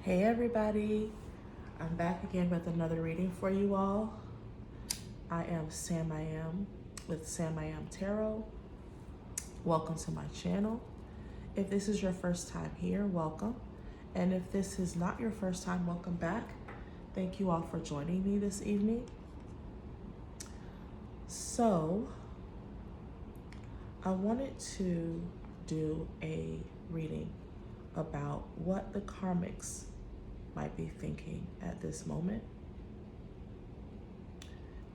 Hey everybody, I'm back again with another reading for you all. I am SamIAm with SamIAm Tarot. Welcome to my channel. If this is your first time here, welcome. And if this is not your first time, welcome back. Thank you all for joining me this evening. So, I wanted to do a reading about what the Karmics might be thinking at this moment.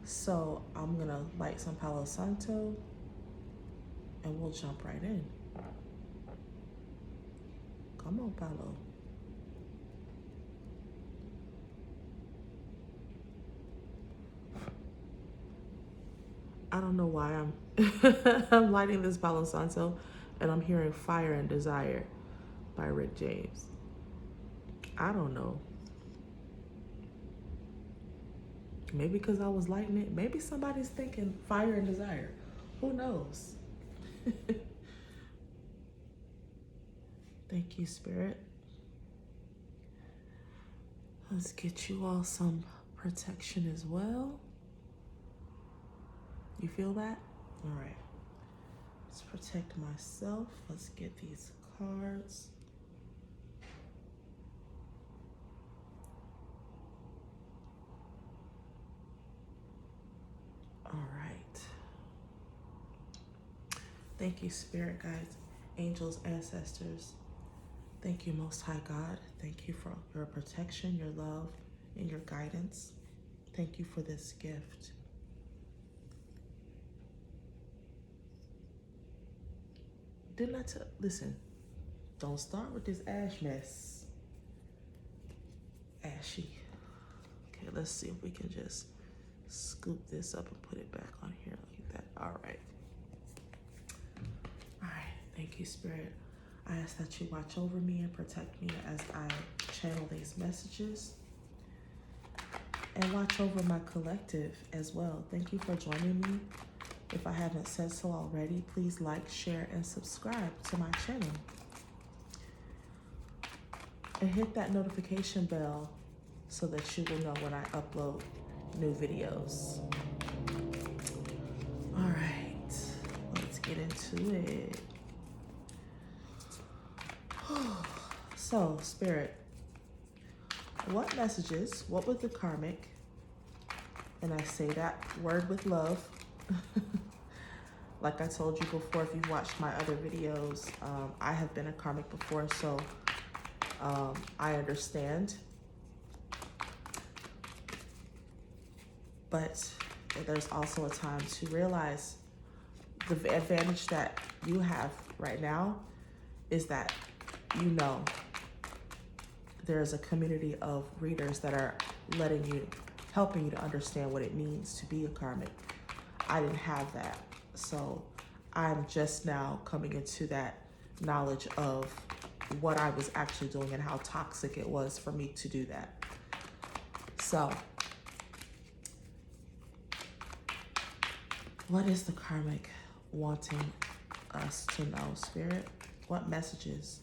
So I'm gonna light some Palo Santo and we'll jump right in. Come on, Palo. I don't know why I'm lighting this Palo Santo and I'm hearing Fire and Desire by Rick James. I don't know. Maybe because I was lighting it. Maybe somebody's thinking Fire and Desire. Who knows? Thank you, Spirit. Let's get you all some protection as well. You feel that? All right. Let's protect myself. Let's get these cards. All right. Thank you, Spirit Guides, angels, ancestors. Thank you, Most High God. Thank you for your protection, your love, and your guidance. Thank you for this gift. Didn't I tell? Listen, don't start with this ash mess. Ashy. Okay, let's see if we can just scoop this up and put it back on here like that. All right. All right. Thank you, Spirit. I ask that you watch over me and protect me as I channel these messages. And watch over my collective as well. Thank you for joining me. If I haven't said so already, please like, share, and subscribe to my channel. And hit that notification bell so that you will know when I upload new videos. All right, let's get into it. So, Spirit, what messages, what was the Karmic, and I say that word with love, like I told you before, if you've watched my other videos, I have been a Karmic before, so I understand. But there's also a time to realize the advantage that you have right now is that you know there's a community of readers that are helping you to understand what it means to be a Karmic. I didn't have that. So I'm just now coming into that knowledge of what I was actually doing and how toxic it was for me to do that. So what is the Karmic wanting us to know, Spirit? What messages?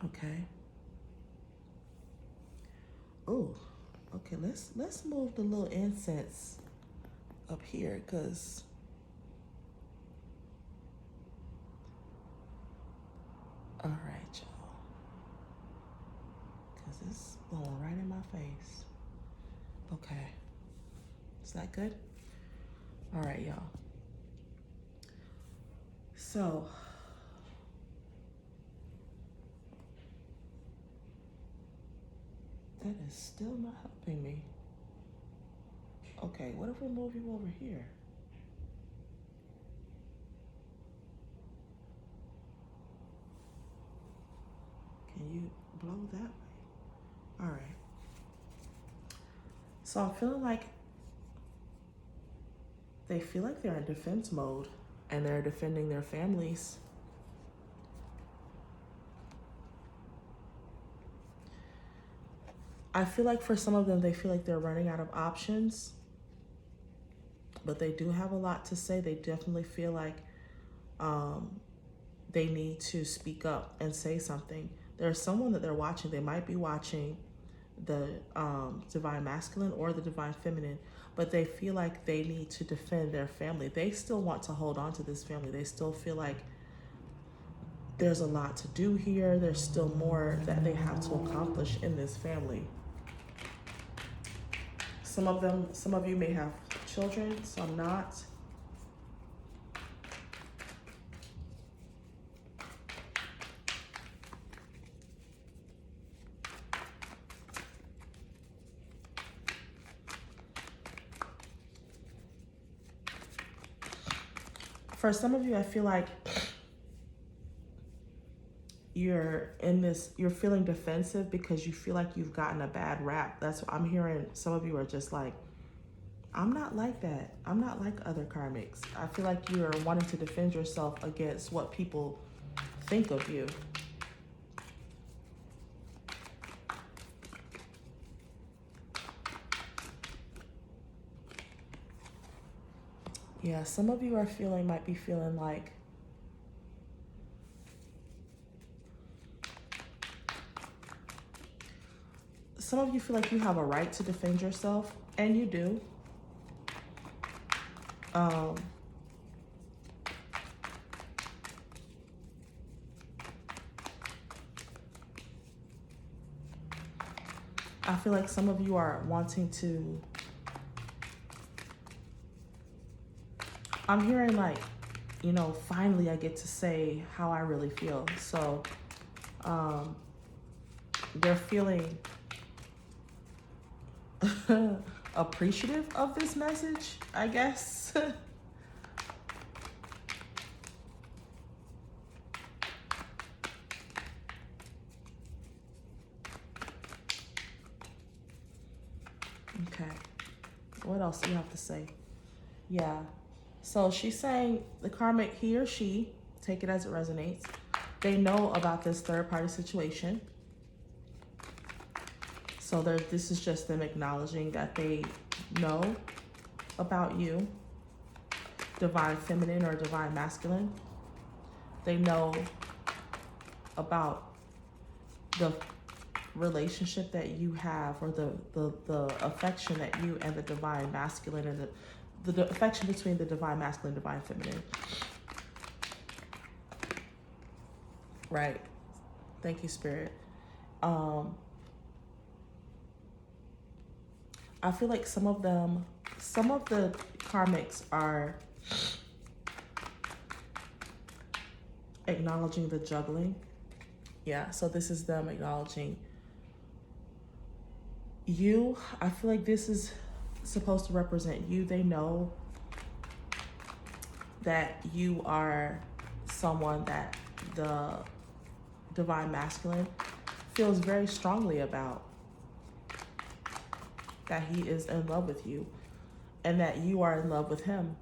Okay. Oh, okay. Let's move the little incense up here, cause all right, y'all. Cause it's blowing right in my face. Okay. Is that good? All right, y'all. So that is still not helping me. Okay, what if we move you over here? Can you blow that way? All right. So I'm feeling like they feel like they're in defense mode and they're defending their families. I feel like for some of them, they feel like they're running out of options, but they do have a lot to say. They definitely feel like they need to speak up and say something. There's someone that they're watching. They might be watching the divine masculine or the divine feminine, but they feel like they need to defend their family. They still want to hold on to this family. They still feel like there's a lot to do here. There's still more that they have to accomplish in this family. Some of you may have children, some not. For some of you, I feel like you're feeling defensive because you feel like you've gotten a bad rap. That's what I'm hearing. Some of you are just like, I'm not like that. I'm not like other karmics. I feel like you're wanting to defend yourself against what people think of you. Yeah, some of you might be feeling like some of you feel like you have a right to defend yourself, and you do. I feel like some of you are wanting to, I'm hearing like, you know, finally I get to say how I really feel. So they're feeling appreciative of this message, I guess. Okay. What else do you have to say? Yeah. So she's saying the karmic, he or she, take it as it resonates, they know about this third party situation. So this is just them acknowledging that they know about you, divine feminine or divine masculine. They know about the relationship that you have, or the affection that you and the divine masculine, and the affection between the divine masculine and divine feminine. Right. Thank you, Spirit. I feel like some of the karmics are acknowledging the juggling. Yeah, so this is them acknowledging you. I feel like this is supposed to represent you. They know that you are someone that the divine masculine feels very strongly about, that he is in love with you and that you are in love with him.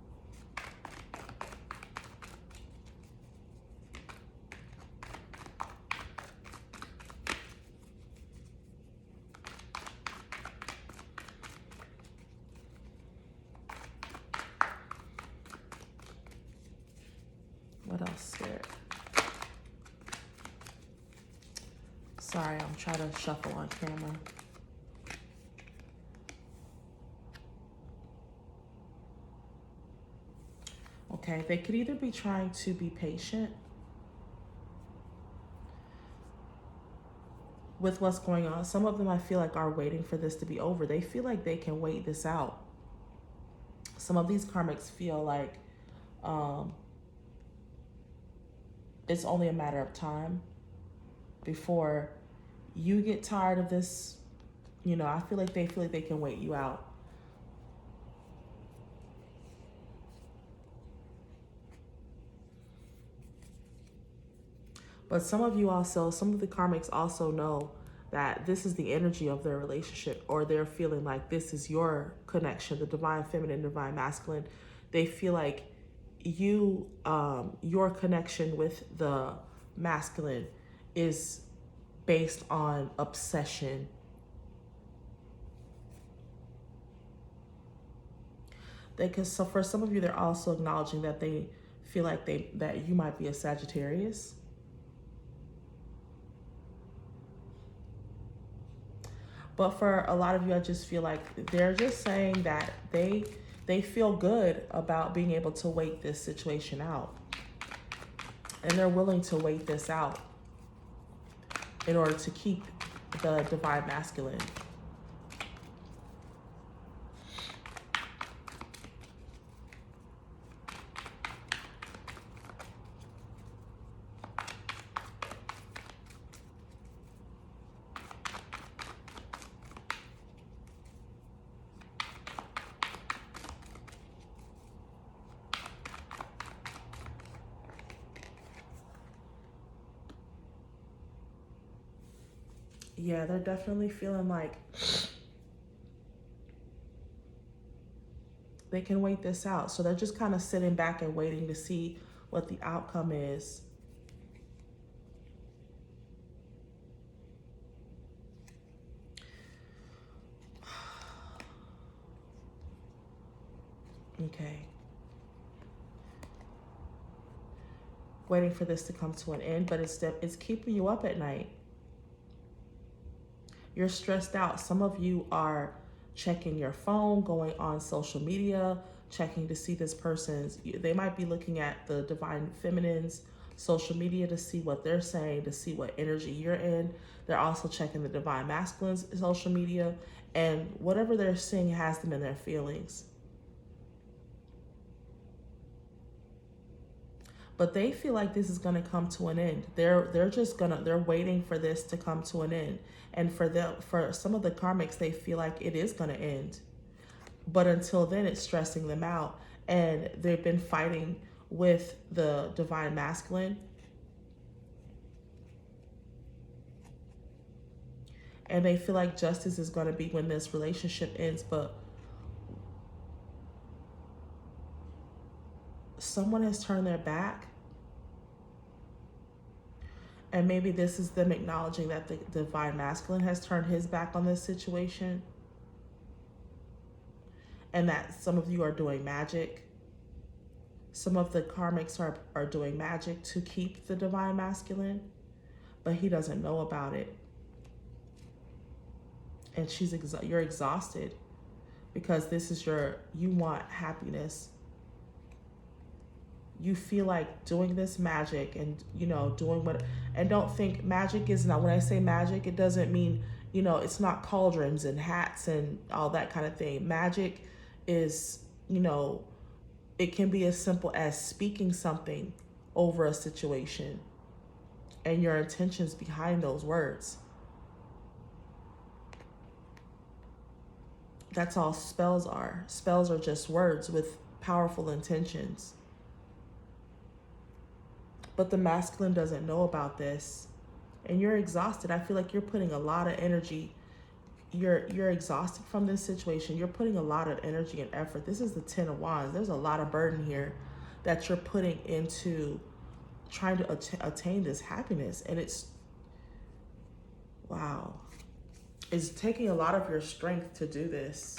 What else, Spirit? Sorry, I'm trying to shuffle on camera. Okay, they could either be trying to be patient with what's going on. Some of them I feel like are waiting for this to be over. They feel like they can wait this out. Some of these karmics feel like it's only a matter of time before you get tired of this. You know, I feel like they can wait you out. But some of the karmics also know that this is the energy of their relationship, or they're feeling like this is your connection, the divine feminine, divine masculine. They feel like you, your connection with the masculine is based on obsession. So for some of you, they're also acknowledging that they feel like that you might be a Sagittarius. But for a lot of you, I just feel like they're just saying that they feel good about being able to wait this situation out. And they're willing to wait this out in order to keep the divine masculine. Yeah, they're definitely feeling like they can wait this out. So they're just kind of sitting back and waiting to see what the outcome is. Okay. Waiting for this to come to an end, but it's keeping you up at night. You're stressed out. Some of you are checking your phone, going on social media, checking to see this person's, they might be looking at the divine feminine's social media to see what they're saying, to see what energy you're in. They're also checking the divine masculine's social media, and whatever they're seeing has them in their feelings. But they feel like this is going to come to an end. They're waiting for this to come to an end. And for some of the karmics, they feel like it is going to end. But until then, it's stressing them out. And they've been fighting with the divine masculine. And they feel like justice is going to be when this relationship ends. But someone has turned their back. And maybe this is them acknowledging that the divine masculine has turned his back on this situation. And that some of you are doing magic. Some of the karmics are doing magic to keep the divine masculine. But he doesn't know about it. And you're exhausted. Because this is you want happiness. You feel like doing this magic and, doing what, and don't think magic is not, when I say magic, it doesn't mean, it's not cauldrons and hats and all that kind of thing. Magic is, it can be as simple as speaking something over a situation and your intentions behind those words. That's all spells are. Spells are just words with powerful intentions. But the masculine doesn't know about this. And you're exhausted. I feel like you're putting a lot of energy. You're exhausted from this situation. You're putting a lot of energy and effort. This is the 10 of Wands. There's a lot of burden here that you're putting into trying to attain this happiness. And wow. It's taking a lot of your strength to do this.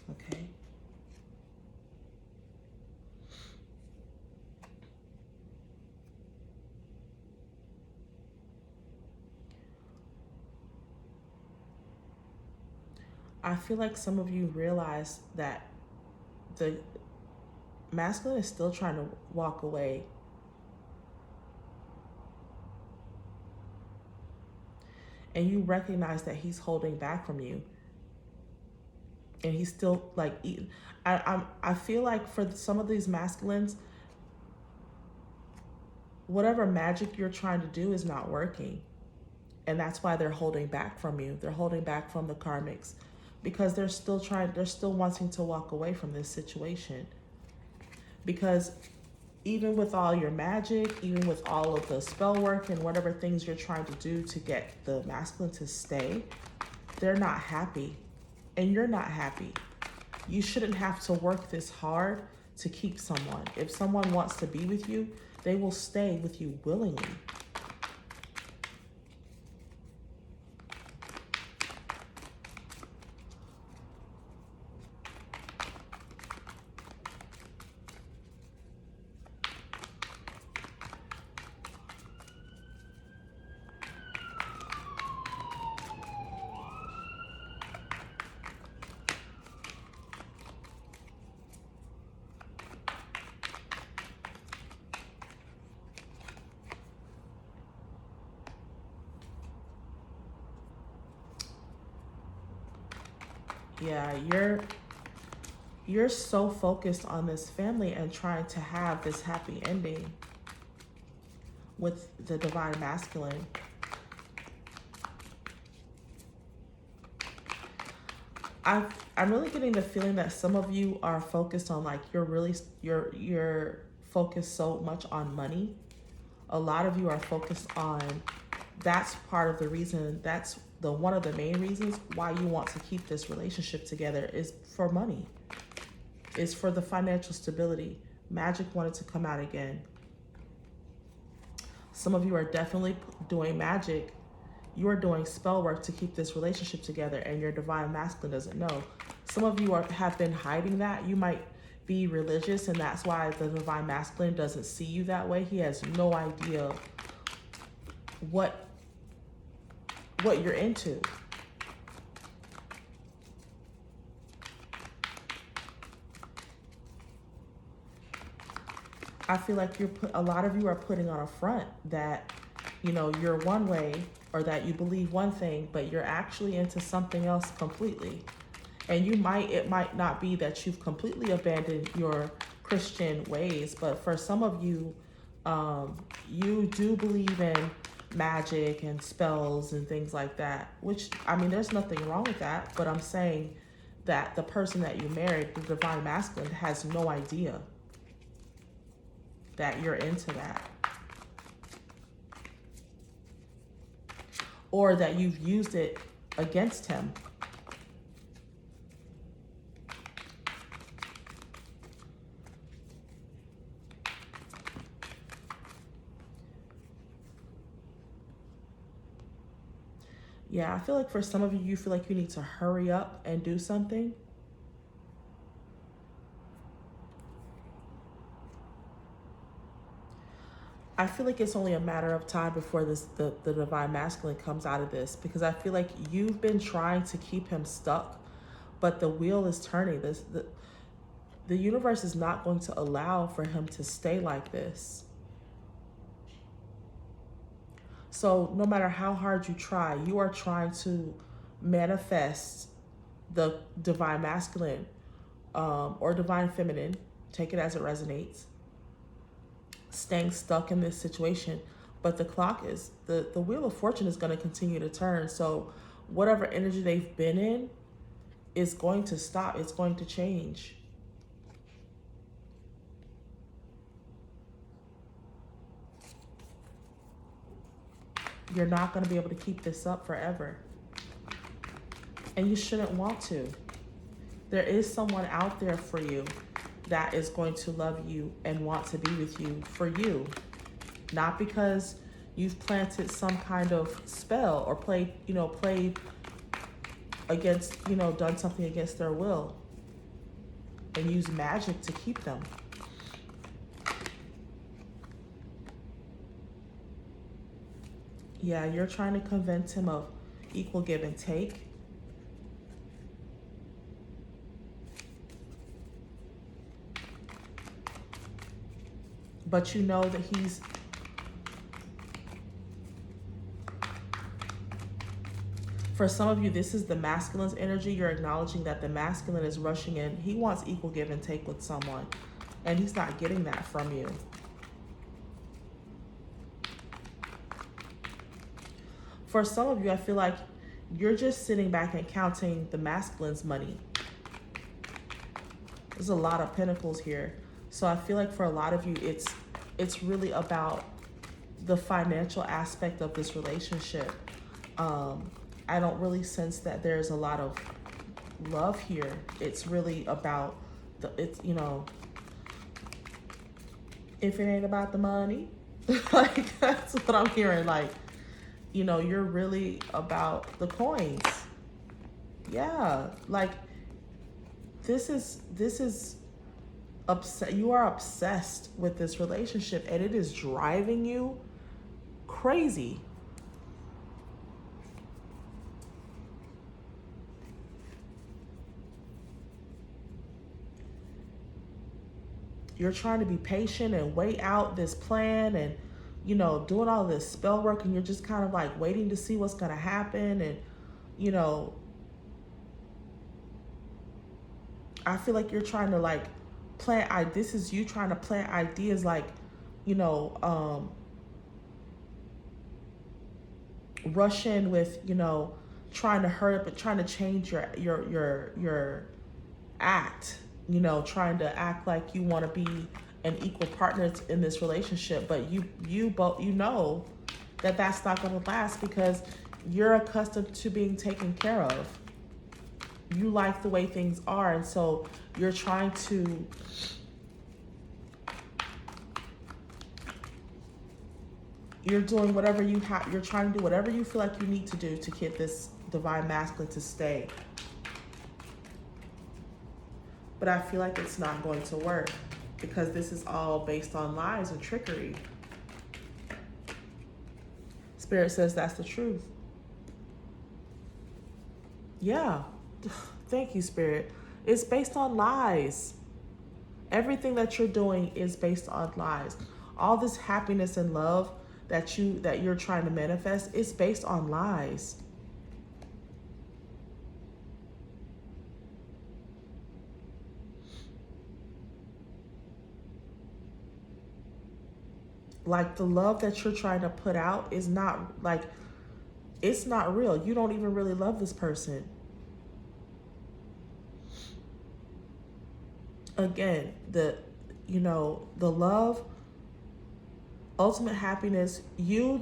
Okay. I feel like some of you realize that the masculine is still trying to walk away. And you recognize that he's holding back from you. And he's still like, I feel like for some of these masculines, whatever magic you're trying to do is not working. And that's why they're holding back from you. They're holding back from the karmics because they're still wanting to walk away from this situation. Because even with all your magic, even with all of the spell work and whatever things you're trying to do to get the masculine to stay, they're not happy. And you're not happy. You shouldn't have to work this hard to keep someone. If someone wants to be with you, they will stay with you willingly. Yeah, you're so focused on this family and trying to have this happy ending with the divine masculine. I'm really getting the feeling that some of you are focused on, like, you're focused so much on money. A lot of you are focused on, that's part of the reason, that's one of the main reasons why you want to keep this relationship together, is for money, is for the financial stability. Magic wanted to come out again. Some of you are definitely doing magic. You are doing spell work to keep this relationship together, and your divine masculine doesn't know. Some of you have been hiding that. You might be religious, and that's why the divine masculine doesn't see you that way. He has no idea what you're into. I feel like a lot of you are putting on a front that, you're one way, or that you believe one thing, but you're actually into something else completely. And it might not be that you've completely abandoned your Christian ways, but for some of you, you do believe in magic and spells and things like that, which, there's nothing wrong with that, but I'm saying that the person that you married, the divine masculine, has no idea that you're into that, or that you've used it against him. Yeah, I feel like for some of you, you feel like you need to hurry up and do something. I feel like it's only a matter of time before the divine masculine comes out of this, because I feel like you've been trying to keep him stuck, but the wheel is turning. The universe is not going to allow for him to stay like this. So no matter how hard you try, you are trying to manifest the divine masculine, or divine feminine, take it as it resonates, staying stuck in this situation. But the clock is, the wheel of fortune is going to continue to turn. So whatever energy they've been in is going to stop. It's going to change. You're not going to be able to keep this up forever. And you shouldn't want to. There is someone out there for you that is going to love you and want to be with you for you. Not because you've planted some kind of spell or played against, done something against their will and used magic to keep them. Yeah, you're trying to convince him of equal give and take. But you know that he's... For some of you, this is the masculine's energy. You're acknowledging that the masculine is rushing in. He wants equal give and take with someone, and he's not getting that from you. For some of you, I feel like you're just sitting back and counting the masculine's money. There's a lot of pentacles here. So I feel like for a lot of you, it's really about the financial aspect of this relationship. I don't really sense that there's a lot of love here. It's really about you know, if it ain't about the money, like that's what I'm hearing. Like, you know, you're really about the coins. Yeah, like this is upset. You are obsessed with this relationship, and it is driving you crazy. You're trying to be patient and wait out this plan and, you know, doing all this spell work, and you're just kind of like waiting to see what's going to happen. And, you know, I feel like you're trying to like plant, this is you trying to plant ideas like, you know, rush in with, you know, trying to hurry up and trying to change your act, you know, trying to act like you want to be an equal partner in this relationship, but you both, you know, that that's not going to last because you're accustomed to being taken care of. You like the way things are, and so you're trying to you're doing whatever you have, you're trying to do whatever you feel like you need to do to get this divine masculine to stay. But I feel like it's not going to work because this is all based on lies and trickery. Spirit says that's the truth. Yeah. Thank you, Spirit. It's based on lies. Everything that you're doing is based on lies. All this happiness and love that you're trying to manifest is based on lies. Like the love that you're trying to put out is not like, it's not real. You don't even really love this person. Again, you know, the love, ultimate happiness,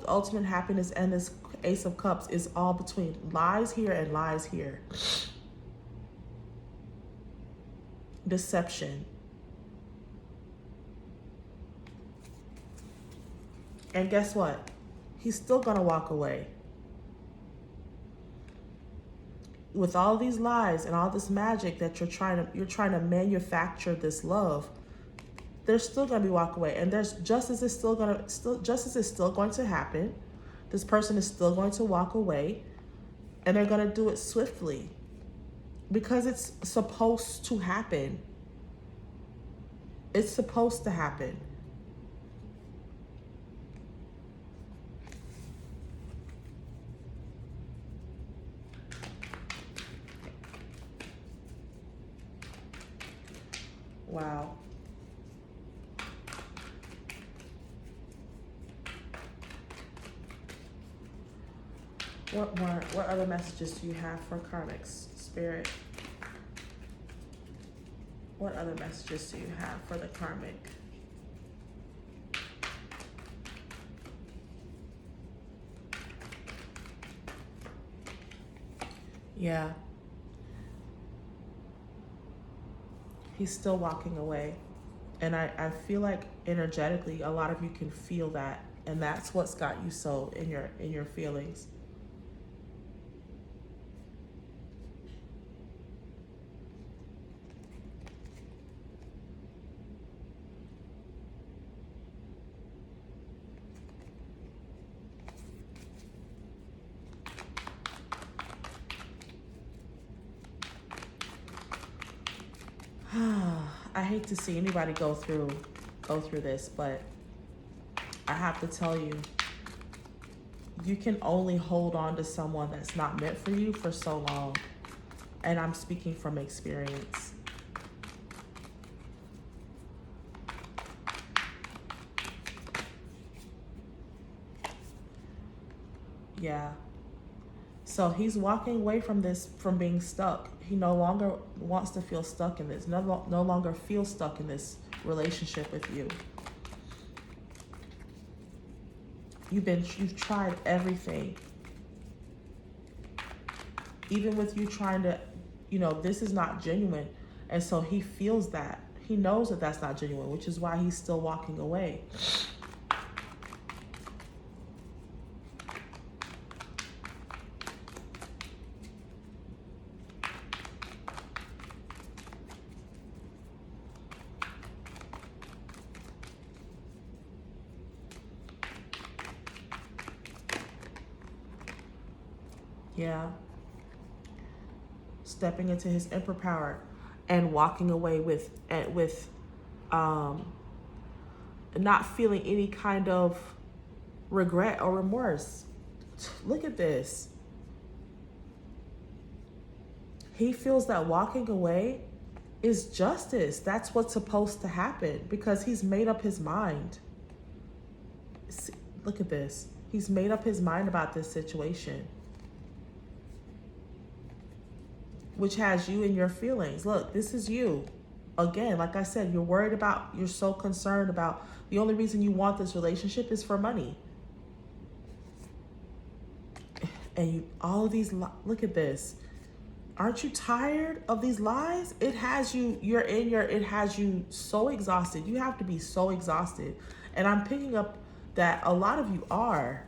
ultimate happiness, and this Ace of Cups is all between lies here and lies here. Deception. And guess what? He's still gonna walk away. With all these lies and all this magic that you're trying to manufacture this love, there's still gonna be walk away, and there's justice is still going to happen. This person is still going to walk away, and they're gonna do it swiftly because it's supposed to happen. It's supposed to happen. Wow. What other messages do you have for Karmics, Spirit? What other messages do you have for the Karmic? Yeah. He's still walking away. And I feel like energetically a lot of you can feel that, and that's what's got you so in your feelings. I hate to see anybody go through this, but I have to tell you, you can only hold on to someone that's not meant for you for so long. And I'm speaking from experience. Yeah. So he's walking away from this, from being stuck. He no longer wants to feel stuck in this, no longer feel stuck in this relationship with you. You've tried everything. Even with you trying to, this is not genuine. And so he feels that. He knows that that's not genuine, which is why he's still walking away. Yeah. Stepping into his emperor power and walking away with not feeling any kind of regret or remorse. Look at this. He feels that walking away is justice. That's what's supposed to happen because he's made up his mind. See, look at this. He's made up his mind about this situation, which has you in your feelings. Look, this is you. Again, like I said, you're so concerned about, the only reason you want this relationship is for money. And all of these, look at this. Aren't you tired of these lies? It has you, it has you so exhausted. You have to be so exhausted. And I'm picking up that a lot of you are.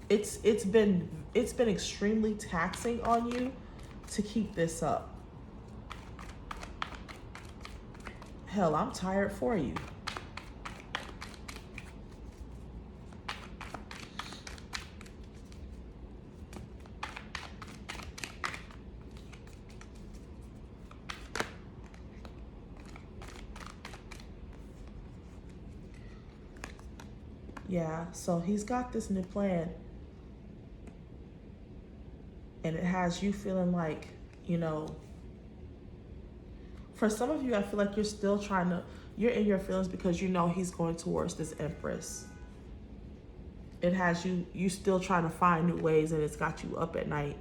It's been extremely taxing on you to keep this up. Hell, I'm tired for you. Yeah, so he's got this new plan. And it has you feeling like, for some of you, I feel like you're still you're in your feelings because he's going towards this Empress. It has you still trying to find new ways, and it's got you up at night,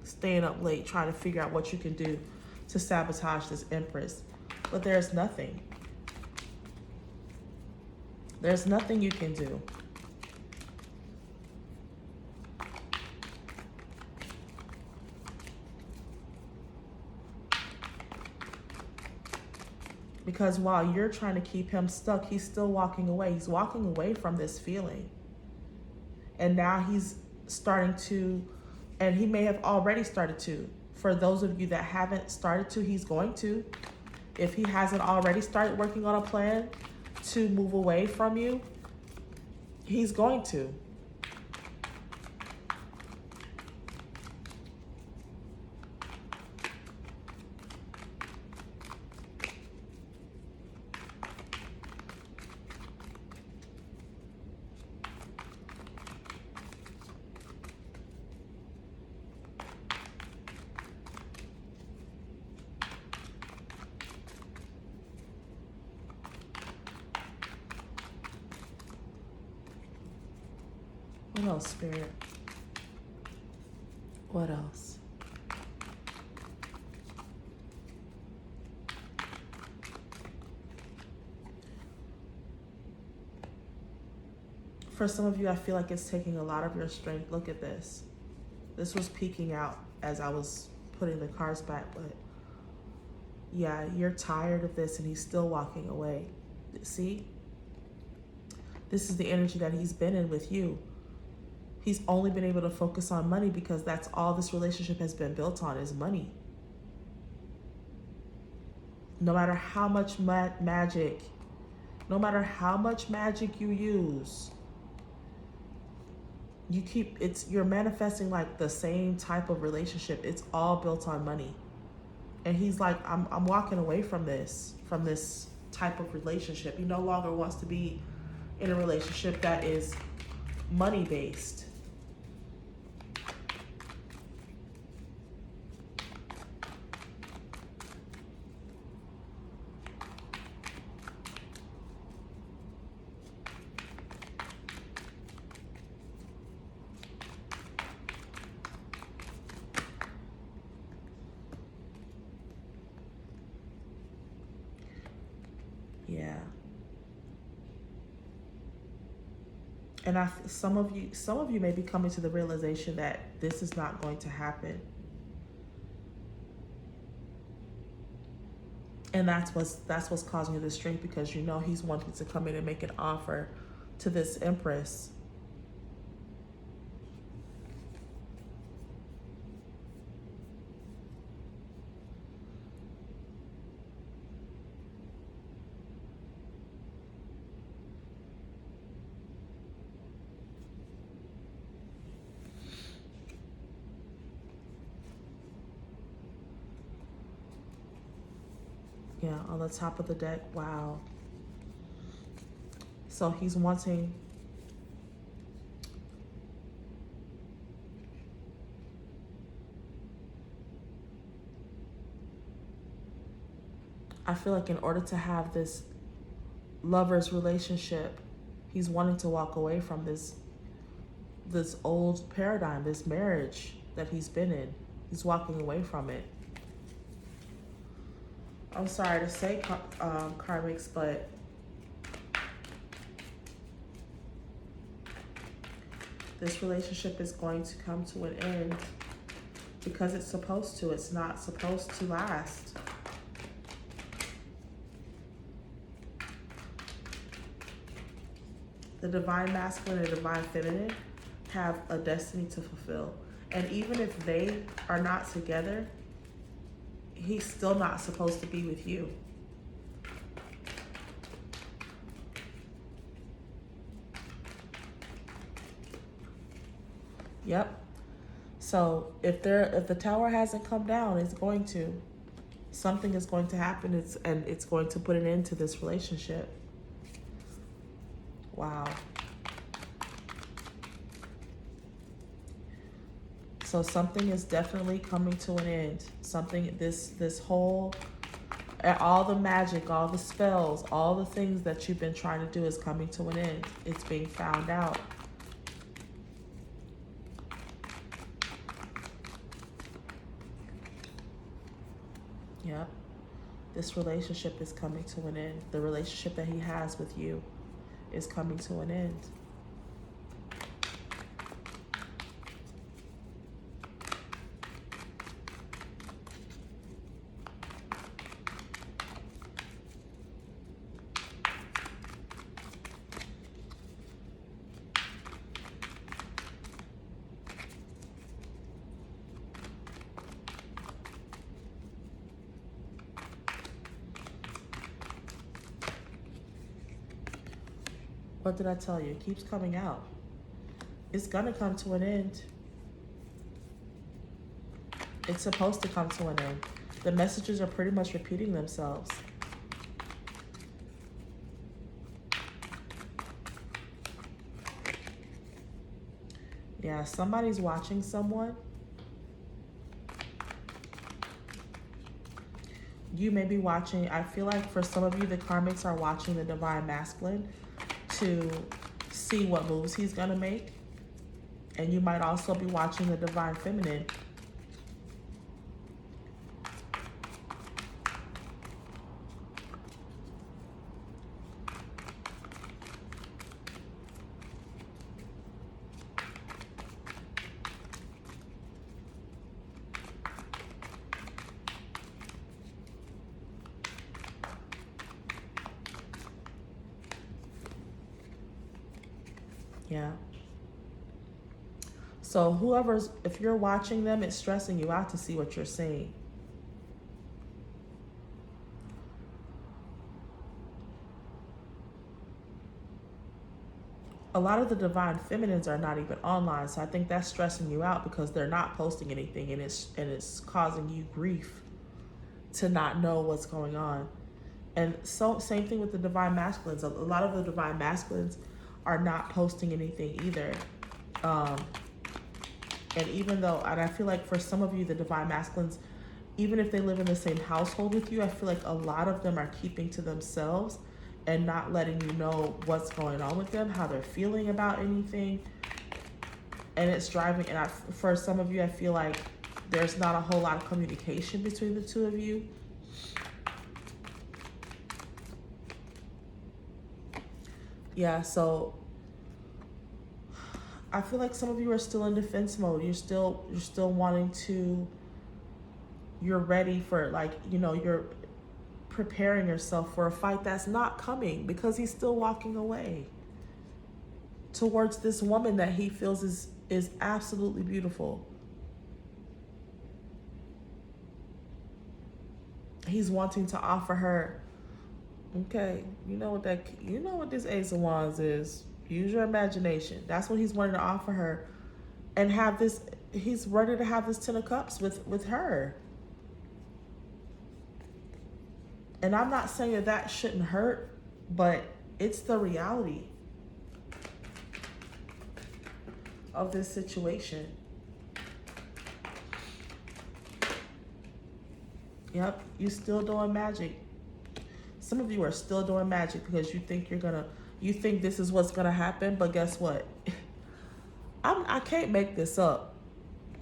staying up late, trying to figure out what you can do to sabotage this Empress. But there's nothing. There's nothing you can do. Because while you're trying to keep him stuck, he's still walking away. He's walking away from this feeling. And now he's starting to, and he may have already started to. For those of you that haven't started to, he's going to. If he hasn't already started working on a plan to move away from you, he's going to. What else, Spirit? What else? For some of you, I feel like it's taking a lot of your strength. Look at this. This was peeking out as I was putting the cards back, but yeah, you're tired of this and he's still walking away. See? This is the energy that he's been in with you. He's only been able to focus on money because that's all this relationship has been built on, is money. No matter how much magic you use, you're manifesting like the same type of relationship. It's all built on money. And he's like, I'm walking away from this type of relationship. He no longer wants to be in a relationship that is money based. Yeah. And some of you may be coming to the realization that this is not going to happen. And that's what's causing you the strength, because you know he's wanting to come in and make an offer to this Empress. Yeah, on the top of the deck. Wow. So he's wanting, I feel like in order to have this lover's relationship, he's wanting to walk away from this old paradigm, this marriage that he's been in. He's walking away from it. I'm sorry to say, Karmics, but this relationship is going to come to an end because it's supposed to. It's not supposed to last. The divine masculine and divine feminine have a destiny to fulfill. And even if they are not together, he's still not supposed to be with you. Yep. So if the tower hasn't come down, it's going to. Something is going to happen. It's going to put an end to this relationship. Wow. So something is definitely coming to an end. Something, this whole, all the magic, all the spells, all the things that you've been trying to do is coming to an end. It's being found out. Yep. This relationship is coming to an end. The relationship that he has with you is coming to an end. What did I tell you? It keeps coming out. It's gonna come to an end. It's supposed to come to an end. The messages are pretty much repeating themselves. Yeah, somebody's watching someone. You may be watching, I feel like for some of you, the Karmics are watching the divine masculine to see what moves he's gonna make. And you might also be watching the divine feminine. Yeah. So if you're watching them, it's stressing you out to see what you're seeing. A lot of the divine feminines are not even online, so I think that's stressing you out because they're not posting anything, and it's causing you grief to not know what's going on. And so same thing with the divine masculines. A lot of the divine masculines are not posting anything either. And even though, and I feel like for some of you, the divine masculines, even if they live in the same household with you, I feel like a lot of them are keeping to themselves and not letting you know what's going on with them, how they're feeling about anything. And it's driving, and for some of you, I feel like there's not a whole lot of communication between the two of you. Yeah, so I feel like some of you are still in defense mode. You're still wanting to, you're ready for, like, you're preparing yourself for a fight that's not coming because he's still walking away towards this woman that he feels is absolutely beautiful. He's wanting to offer her, okay, you know what this Ace of Wands is. Use your imagination. That's what he's wanting to offer her, and have this. He's ready to have this Ten of Cups with her. And I'm not saying that shouldn't hurt, but it's the reality of this situation. Yep, you still doing magic. Some of you are still doing magic because you think this is what's gonna happen, but guess what? I can't make this up.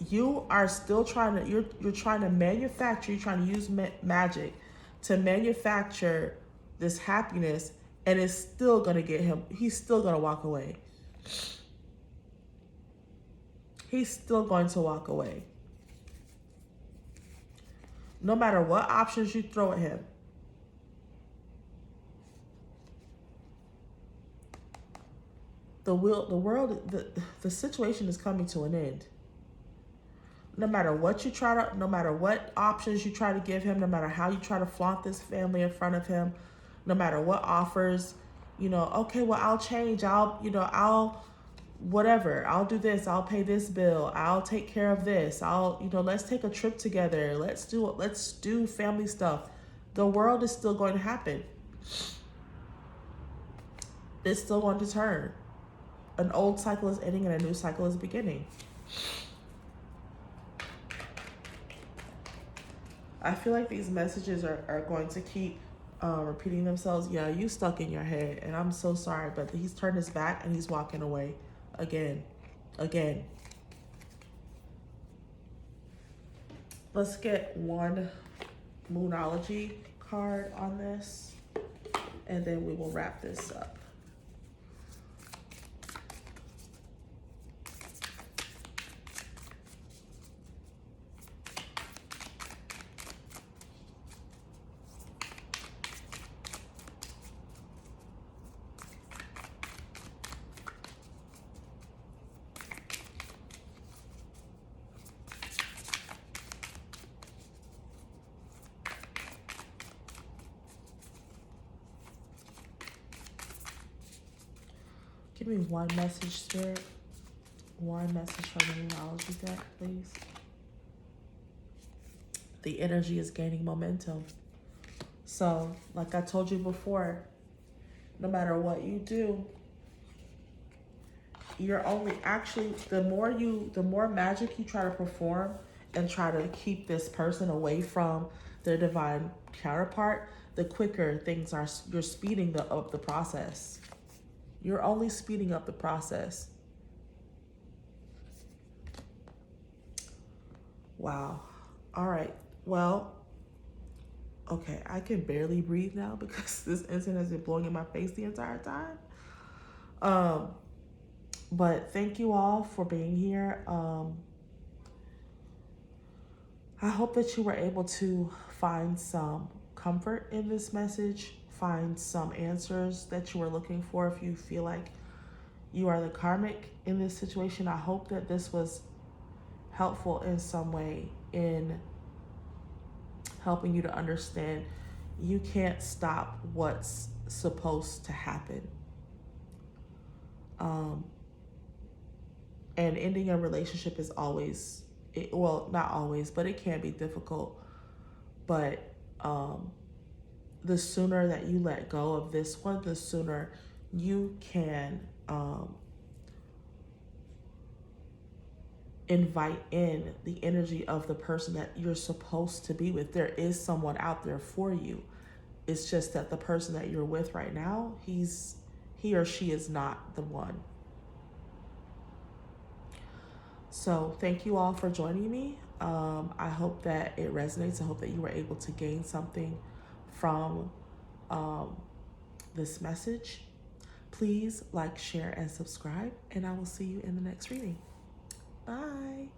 You are still trying to, you're trying to manufacture, you're trying to use magic to manufacture this happiness, and it's still gonna get him, he's still gonna walk away. He's still going to walk away. No matter what options you throw at him. The situation is coming to an end. No matter what you try to, no matter what options you try to give him, no matter how you try to flaunt this family in front of him, no matter what offers, okay, well, I'll change. I'll whatever. I'll do this. I'll pay this bill. I'll take care of this. Let's take a trip together. Let's do family stuff. The world is still going to happen. It's still going to turn. An old cycle is ending and a new cycle is beginning. I feel like these messages are going to keep repeating themselves. Yeah, you stuck in your head, and I'm so sorry, but he's turned his back and he's walking away again. Let's get one Moonology card on this, and then we will wrap this up. Give me one message, Spirit. One message from the Moonology deck, please. The energy is gaining momentum. So, like I told you before, no matter what you do, you're only actually, the more magic you try to perform and try to keep this person away from their divine counterpart, the quicker things are, you're speeding up the process. You're only speeding up the process. Wow. All right. Well, okay, I can barely breathe now because this incense has been blowing in my face the entire time. But thank you all for being here. I hope that you were able to find some comfort in this message, find some answers that you were looking for. If you feel like you are the karmic in this situation, I hope that this was helpful in some way in helping you to understand you can't stop what's supposed to happen. And ending a relationship is always, well, not always, but it can be difficult. But the sooner that you let go of this one, the sooner you can invite in the energy of the person that you're supposed to be with. There is someone out there for you. It's just that the person that you're with right now, he or she is not the one. So thank you all for joining me. I hope that it resonates. I hope that you were able to gain something from this message. Please like, share, and subscribe, and I will see you in the next reading. Bye.